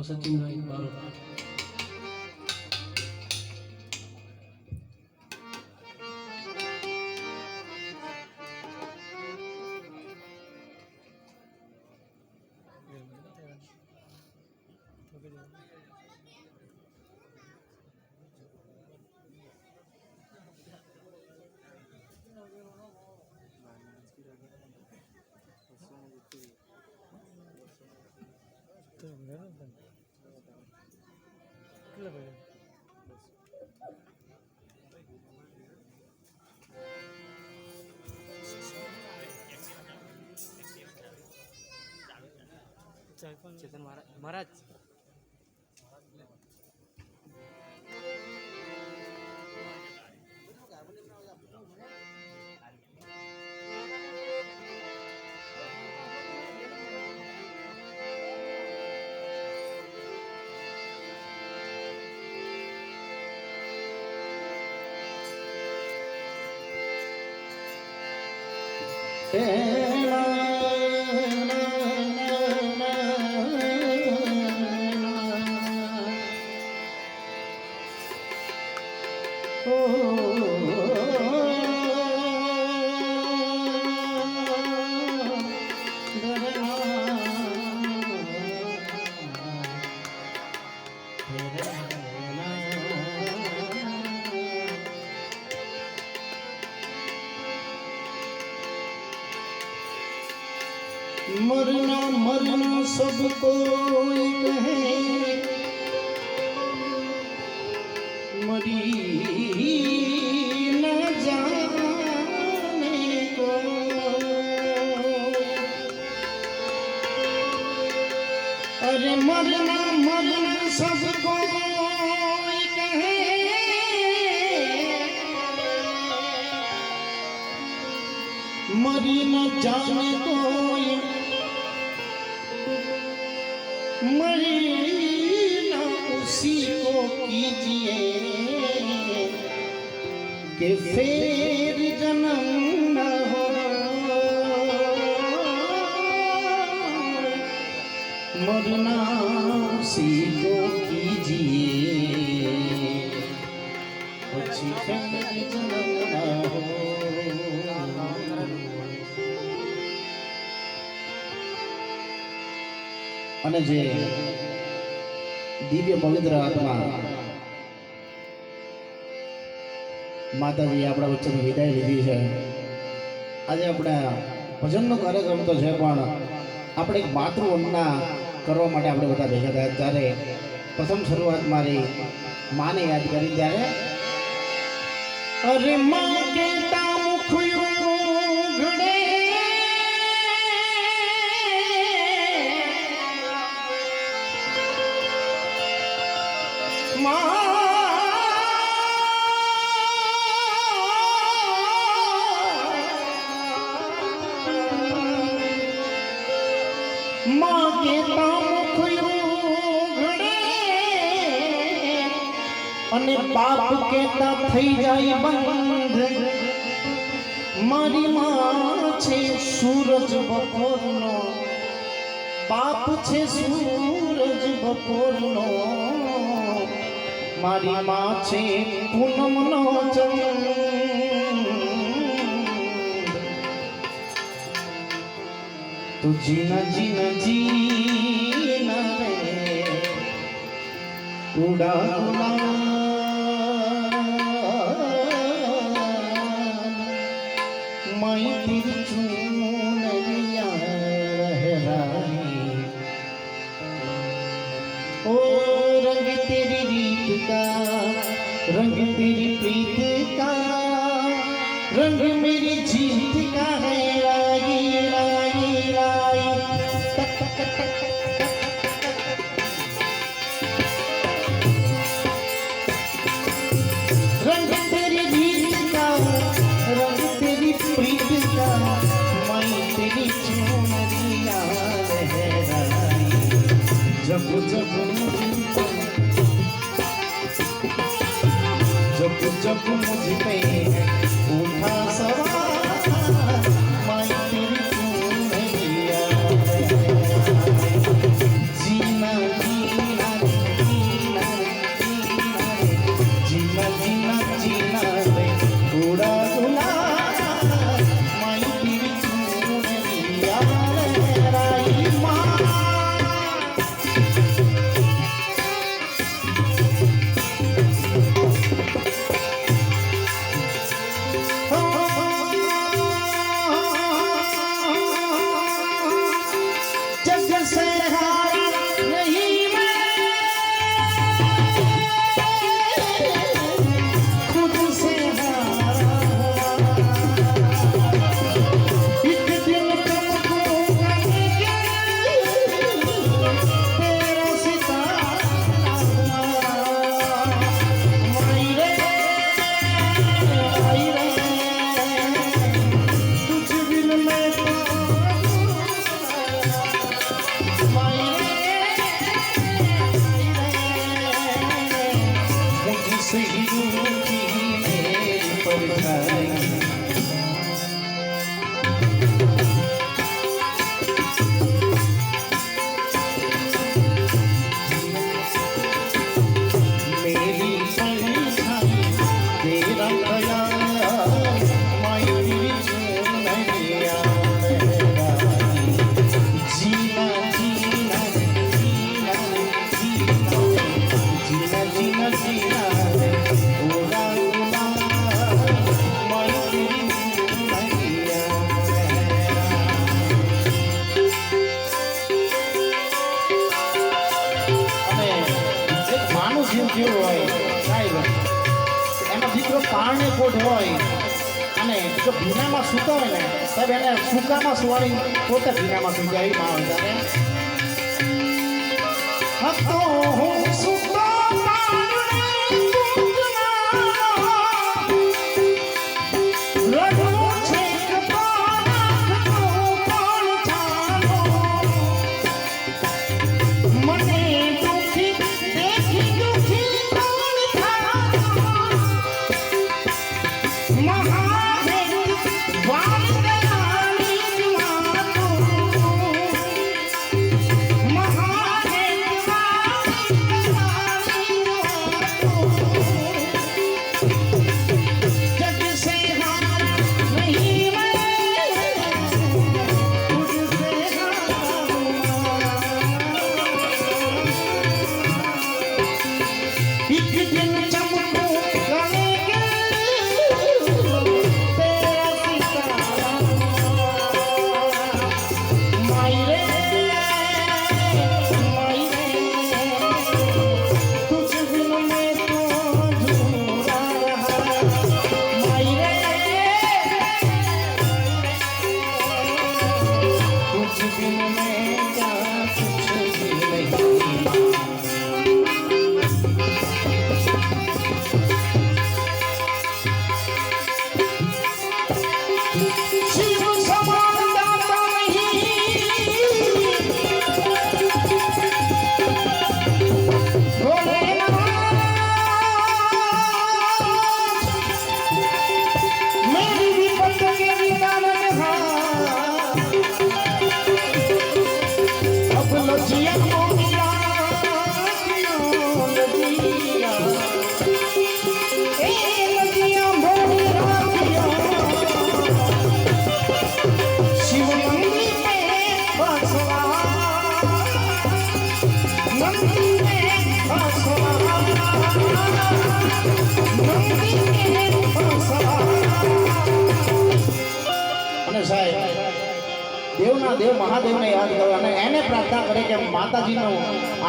સચિનભાઈ બારોટ चेतन महाराज मरना मरना सब कोई कहे मरी न जाने को अरे मरना मरना सब कोई कहे मरी न जाने कोई मरना उसी को कीजिए कि फिर जन्म न हो मरना उसी को कीजिए પછી फिर जन्म न हो અને જે દિવ્ય પવિત્ર આત્મા માતાજી આપણા વચ્ચેની વિદાય લીધી છે. આજે આપણે ભજનનો કાર્યક્રમ તો છે પણ આપણે એક માતૃવંદના કરવા માટે આપણે બધા ભેગા થયા ત્યારે પ્રથમ શરૂઆત મારી માને યાદ કરી ત્યારે અરે માં કેતા મુખયું ઘડે माँ के मुख घड़े અને પાપ કેતા થઈ જાય બંધ મારી માં છે સૂરજ બપોરનો પાપ છે સૂરજ બપોરનો મારી માં છે પૂનમનો ચંદ્ર તો જીના જીના જીના રે ઉડાના मैं तेरी चूनरिया लहराई ओ रंग तेरी रीत का रंग तेरी प्रीत का रंग मेरी जीत का है राई राई राई रंग तेरी रीत का रंग तेरी प्रीत का मैं तेरी चुनरिया लहराई जब जब जब मुझ पे उठा सवार मैं तेरी चुनरिया लहराई जीना जीना जीना जीना जीना जीना रे उड़ा उड़ा मैं तेरी चुनरिया लहराई माँ जग से हारा नहीं मैं खुद से हारा एक दिन चमकूंगा तेरा सितारा माई रे तुझ बिन मैं मुझसे ही रूठी मेरी परछाई मेरी परछाई तेरा ख्याल मैं तेरी चुनरिया लहराई जीना जीना जीना जीना जीना जीना रे उड़ा उड़ा मैं तेरी चुनरिया અને એક માનું જીવ જેવું હોય સાહેબ એનો દીકરો પારણે કોટ હોય અને જો ભીનામાં સૂતો હોય ને સાહેબ એને સૂકામાં સુવાડી પોતે ભીનામાં સુઈ જાય એવી માં હોય ત્યારે હતો હું સૂતો પારણે કોટમાં રડું છે કપાળા કોણ જાણો મને દુખી દેખી દુખી કોણ થાતો મહાદેવ વાત દયાળી જવાતો મહાદેવ વાત દયાળી અને સાહેબ દેવના દેવ મહાદેવને યાદ કરો અને એને પ્રાર્થના કરે કે માતાજીનો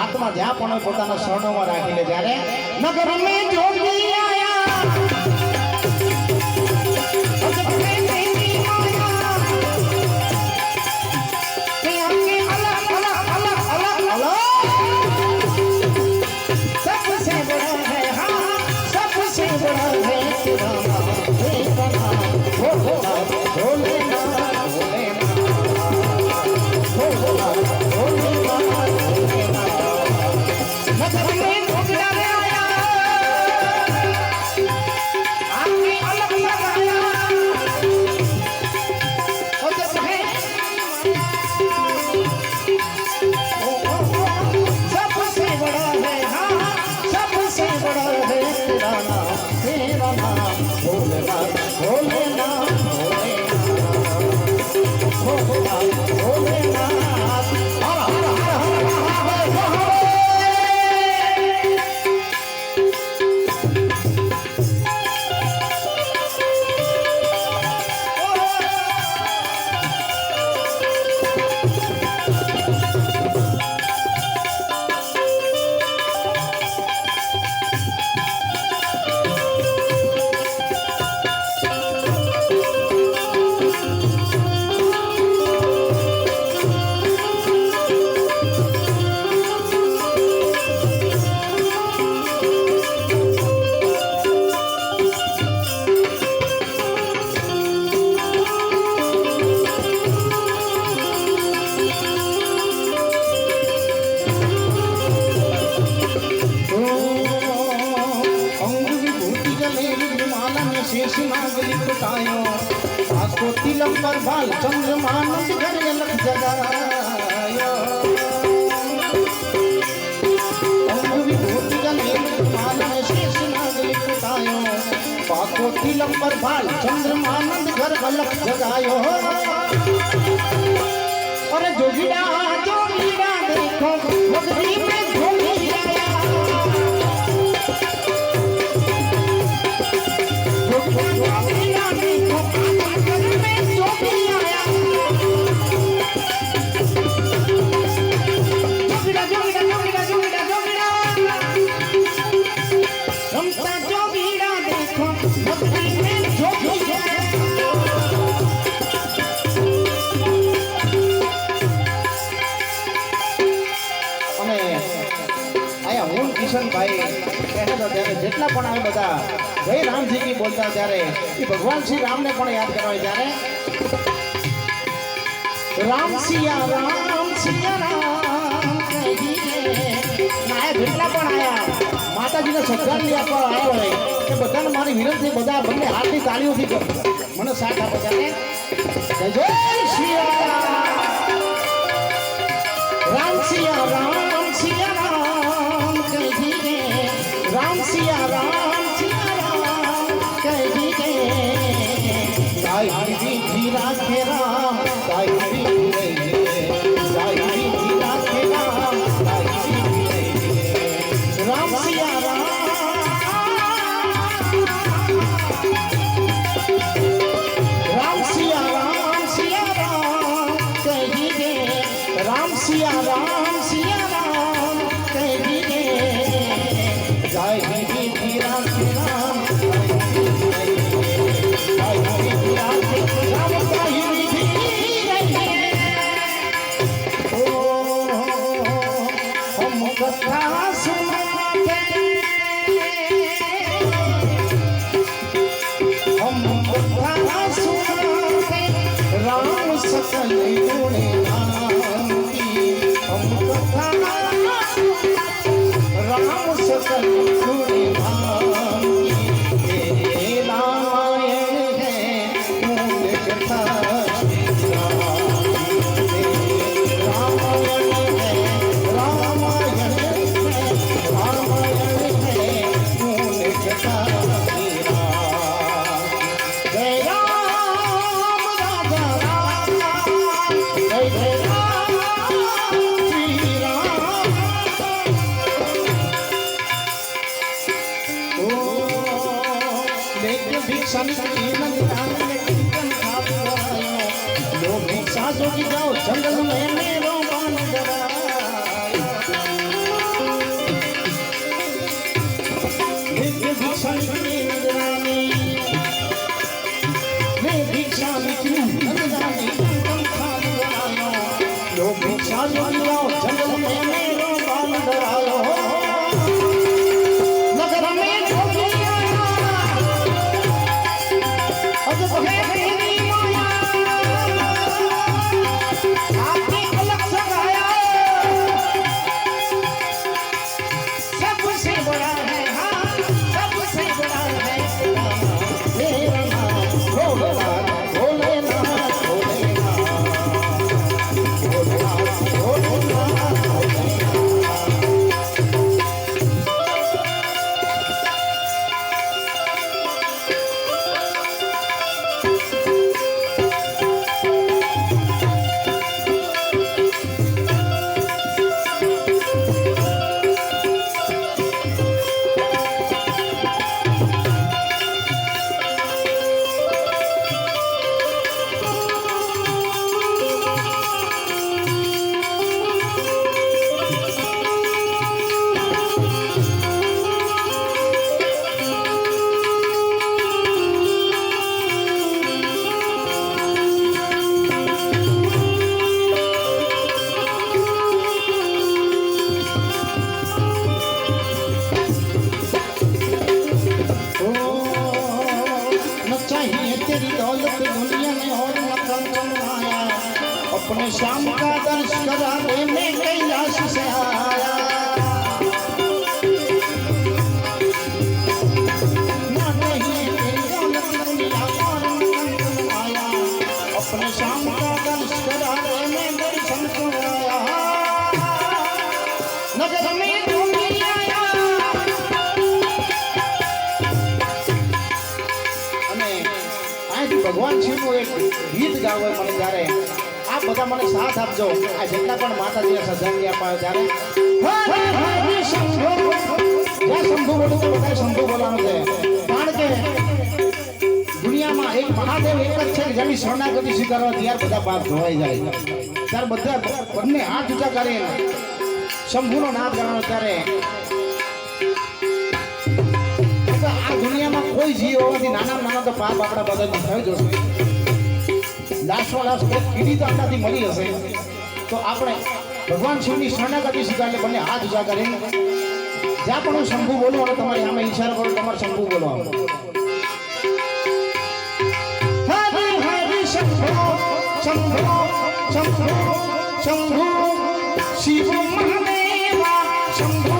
આત્મા જ્યાં પણ હોય પોતાના શરણોમાં રાખી લે. જ્યારે નગર મેં જોગી આયા सबसे बड़ा है हाँ सबसे बड़ा है तेरा भोलेनाथ भोलेनाथ भोलेनाथ नगर में घोगरा रे आया आके अलग लगाया और जब है सबसे बड़ा है हाँ सबसे बड़ा है तेरा नाम भोलेनाथ भोलेनाथ भोलेनाथ भोलेनाथ हर हर हर हर महादेव शेष नागरी कुटायो आको तिलक पर बाल चंद्रमा नंद घर लग जगायो अंग विभूति गले माल में शेष नागरी कुटायो आको तिलक पर बाल चंद्रमा नंद घर लग जगायो अरे जोगीड़ा जोगीड़ा देखो मगरी में झोली आया जोगीड़ा देखो मगरी में झोली आया जोगीड़ा जोगीड़ा जोगीड़ा जोगीड़ा जोगीड़ा रमता जोगीड़ा देखो मगरी में झोली आया કિશનભાઈ કહેતા ત્યારે જેટલા પણ આવે બધા જય રામજી કી બોલતા ત્યારે એ ભગવાન શ્રી રામને પણ યાદ કરાવે ત્યારે રામ સિયા રામ કહીએ જેટલા પણ આયા માતાજીને શ્રદ્ધાંજલિ આપવા આવ્યા હોય કે બધાને મારી વિનંતી બધા બંને હાથની તાળીઓથી મને સાથ આપો ત્યારે જય સિયા રામ સિયા રામ राम सिया राम कह दीजिए गाय भी राखे राम गाय भी गाय भी राखे राम गाय भी राम सिया राम सिया राम कह दीजिए राम सिया राम कह दीजिए गाय भी राखे राम गाय भी राखे राम गाय भी ओ हम कथा सुनाते हम कथा सुनाते राम सकल गुणे नाम की हम कथा राम सकल गुणे नाम की रामायण है मूल कथा रामायण है रामायण है मूल कथा जय राम राजा राम जय लेके भिक्षा निकली नंदरानी ने कीर्तन खावायो लो भिक्षा जोगी जाओ जंगल में मेरो बाण डरायो लेके भिक्षा निकली नंदरानी ले भिक्षा निकली नंदरानी कीर्तन खावायो लो भिक्षा जोगी जाओ जंगल में मेरो बाण डरायो नगर में जोगी आया अब तो है तेरी माया आपने अलग सगाया सबसे बड़ा है हाँ सबसे बड़ा है तेरा नाम भोलेनाथ भोलेनाथ भोलेनाथ भोलेनाथ अपने श्याम का दर्श करा देने कैलाश से आया ना नहीं तेरी दौलत दुनिया और मकान आया अपने श्याम का दर्श करा देने दर्शन को आया नगर में जोगी आया અને આજ ભગવાન શિવનું એક ગીત ગાવે મને જ્યારે आप બધા મને સાથ આપજો આ જેટલા પણ માતાજીને શ્રદ્ધાંજલિ અપાયો ત્યારે હરે હરે શંભુ જ્યાં શંભુ બોલું તો બધા શંભુ બોલવાનું છે કારણ કે દુનિયામાં એક મહાદેવ એક જ છે જેની શરણાગતિ સ્વીકારવા ત્યાર બધા પાપ ધોવાઈ જાય ત્યાર બધા બંને હાથ ઊંચા કરીને શંભુનો નાદ ગાવાનો ત્યારે આ દુનિયામાં કોઈ જીવ હોવાથી નાના નાના તો પાપ આપણા બધાથી થઈ જશે લાશ કીડી તો આપણાથી મળી હશે તો આપણે ભગવાન શિવની શરણાગતિ સ્વીકારીને બંને હાથ ઊંચા કરીને જ્યાં પણ હું શંભુ બોલું અને તમારી સામે ઈશારો કરું તમારે શંભુ બોલવાનું હરે હરે શંભુ શંભુ શંભુ શંભુ શિવ મહાદેવા શંભુ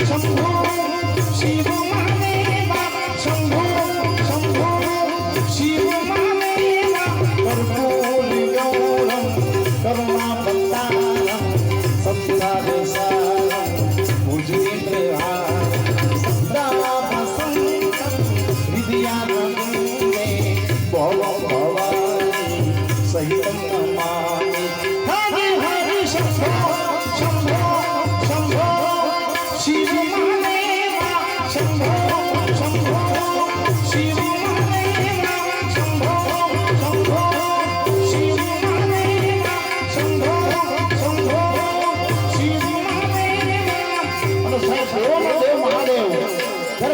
શંભુ શિવ મહાદેવા શંભુ શંભુ શિવ कर्पूर गौरम करुणा बंदारम संसार सारम भुजेन्द्रहारम सदा वसंतम हृदयानंदे भव भवानी सहितं नमामि हरे हरे शंभो शंभो शंभो शिव महादेवा शंभो शंभो शिव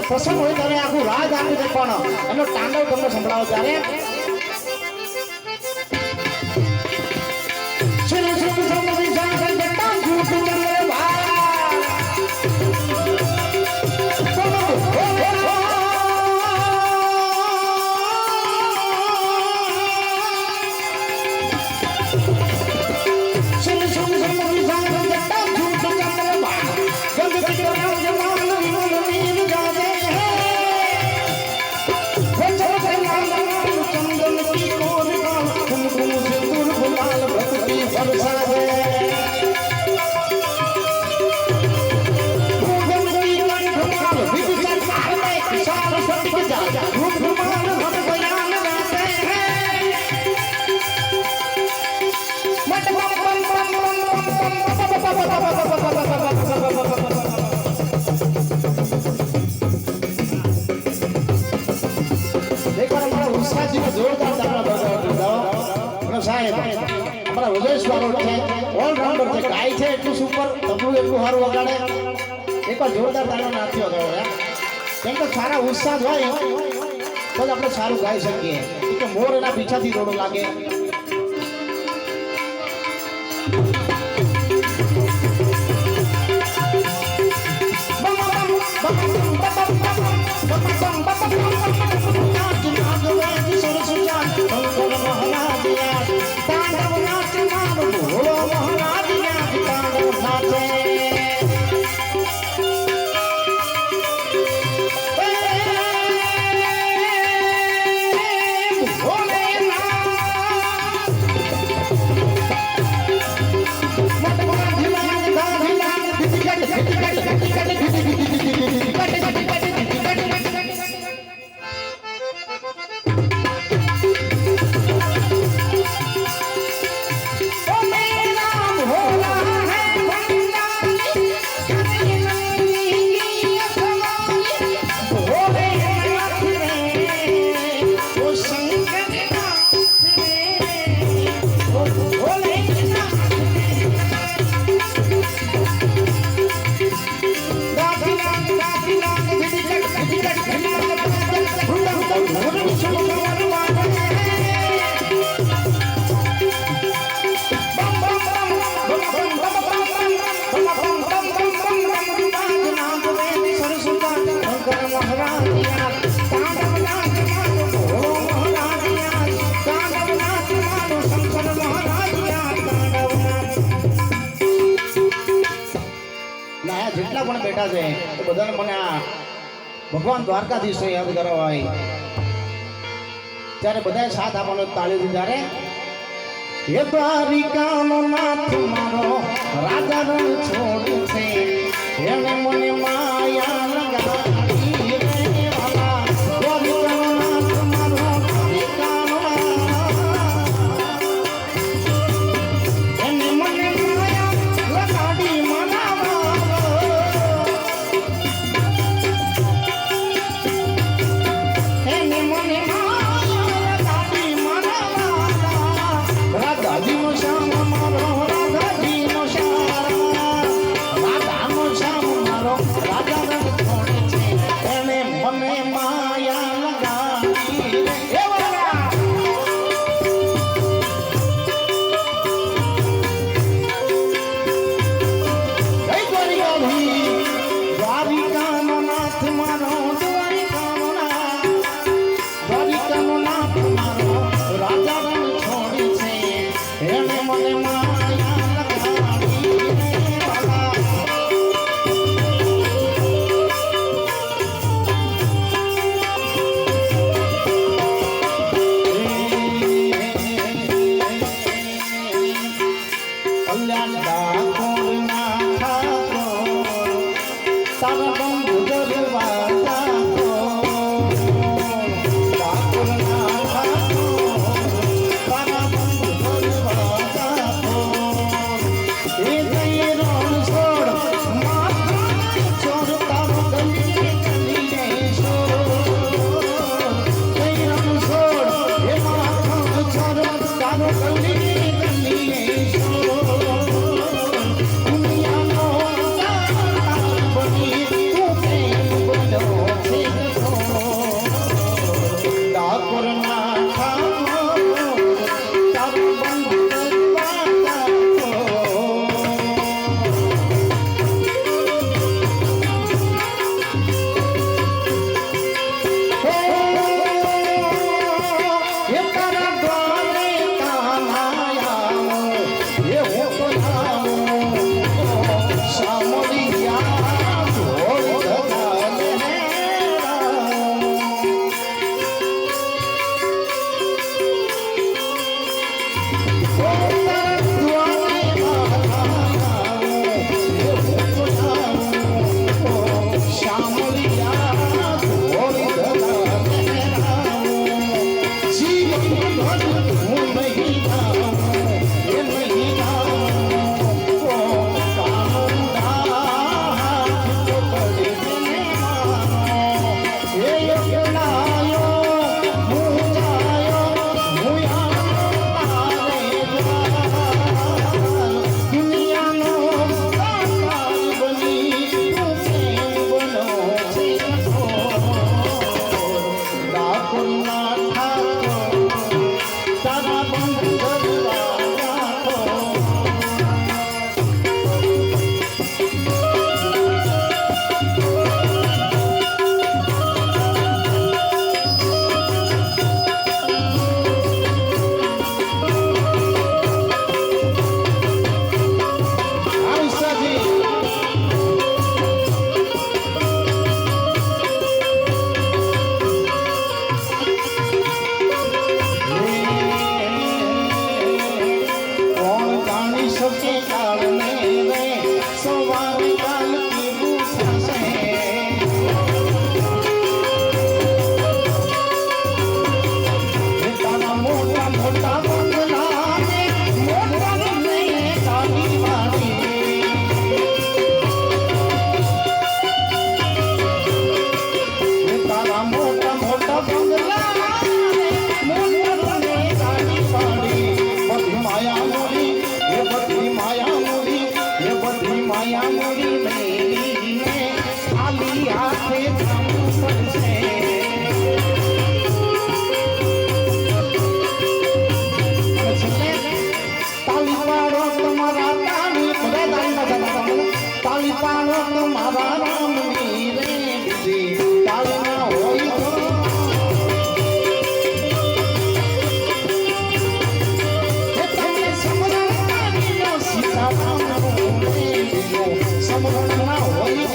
પ્રસંગ હોય ત્યારે આખું રાજ આપી દે પણ એનો તાંડવ તમને સંભળાવો ત્યારે ઉત્સાહથી જોરદાર તાળીઓ બજાવો અને સાહેબ અમારા ઉદયેશ બારોટ છે ઓલરાઉન્ડર છે ગાય છે એટલું સુપર તબલું એટલું સારું વગાડે એકવાર જોરદાર તાળીઓ નાખ્યો હતો કેમ કે સારા ઉત્સાહ હોય તો જ આપણે સારું ગાઈ શકીએ કે મોર એના પીછાથી દોડો લાગે જેટલા પણ બેઠા છે એ બધાને મને આ ભગવાન દ્વારકાધીશને યાદ કરવા હોય ત્યારે બધાએ સાથ આપવાનો તાળીથી ત્યારે હે દ્વારિકાનો નાથ મારો રાજા રણ છોડ છે એને મને માયા લગાડી રે વાલા દ્વારિકાનો નાથ મારો દ્વારિકાનો એને મને માયા લગાડી મનાવા એને મને માયા લગાડી મનાવા રાધાજીનો શ્યામ મારો રાધાજીનો શ્યામ રાધાનો શ્યામ મારો રાજા રંગ છોડે છે એને મને માયા લગાડી રે હે વાલા જય દ્વારિકાધીશ દ્વારિકાનો નાથ મારો દ્વારિકાનો નાથ મારો રાજા રંગ છોડી છે એને મને માયા લગાડી રે વાલા માયા મોરી મેલીને ખાલી હાથે જવું પડશે. તાલી પાડો તમારા તાળી તાળી પાડો તમારા રામની રે બીજી તાળી ના હોય તો તમે સમરણનો સીતારામનો રે બીજો સમરણ ના હોય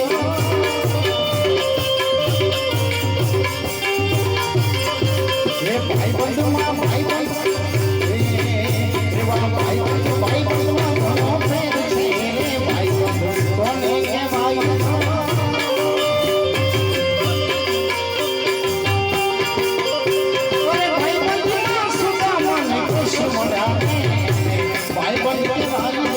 રે ભાઈ બંધમાં ભાઈ બંધ ભાઈ બંધમાં ઘણો ફેર છે રે ભાઈ બંધ કોને કહેવાય ભાઈ બંધમાં સુદામા ને કૃષ્ણ મળ્યા ભાઈ બંધ કહેવાય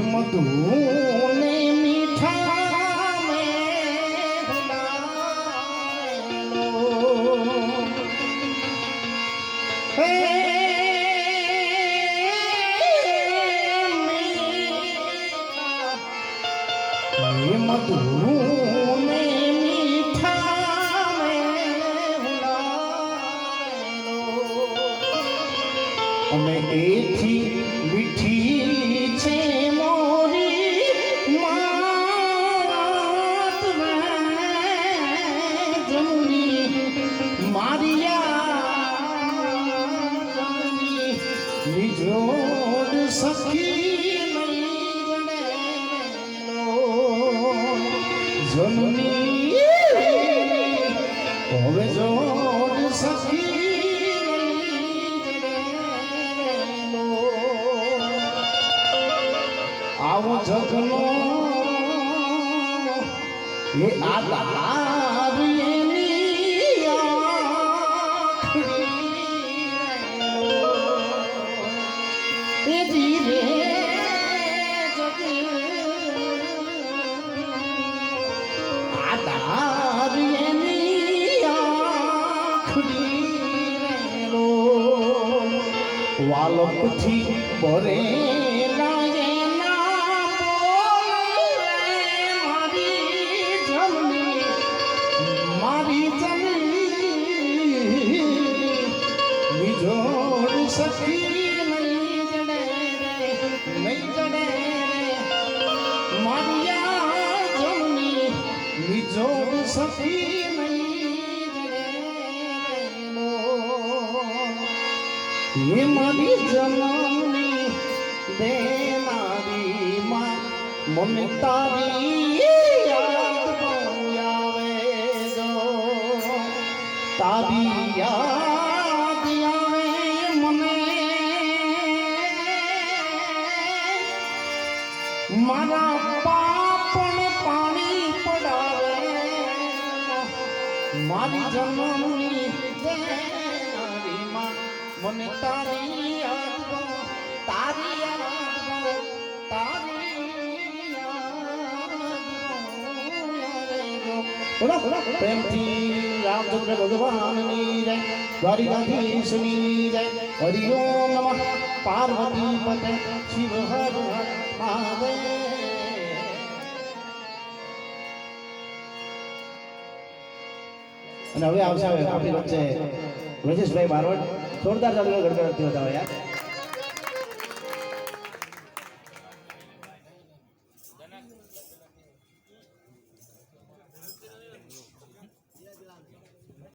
મધુને મીઠા મેં હે મધુને મીઠા મેં અમે એથી મીઠી છે જોડ સખી નહીં જનની હવે જોડ સખી આવો જગનો એ આધાર એની ધીરે આધાર એની આખડી રેલો વાલપથી ભરે મારી જમી જોડ સખી નહીં જડે મારિયા જમની નિજોડ સખી નહીં જડે એ મારી જનમની દેનારી માં મને તારી યાદ બહુ આવે જો તારી યાદ આવે મને મારા પાપણ પાણી પડાવે મારી જન્મની દેરીમાં મને તારી યાદ તારી યાદ તારી યાદ પ્રેમથી રામચંદ્ર ભગવાનની જય દ્વારિકાધીશની જય હરિ ઓમ નમઃ પાર્વતી પતે શિવ હર હર મહાદેવ. અને હવે આવશે આપણી વચ્ચે વ્રજેશભાઈ બારવટ જોરદાર તાળીઓ ગડગડાટથી બતાવો યાર.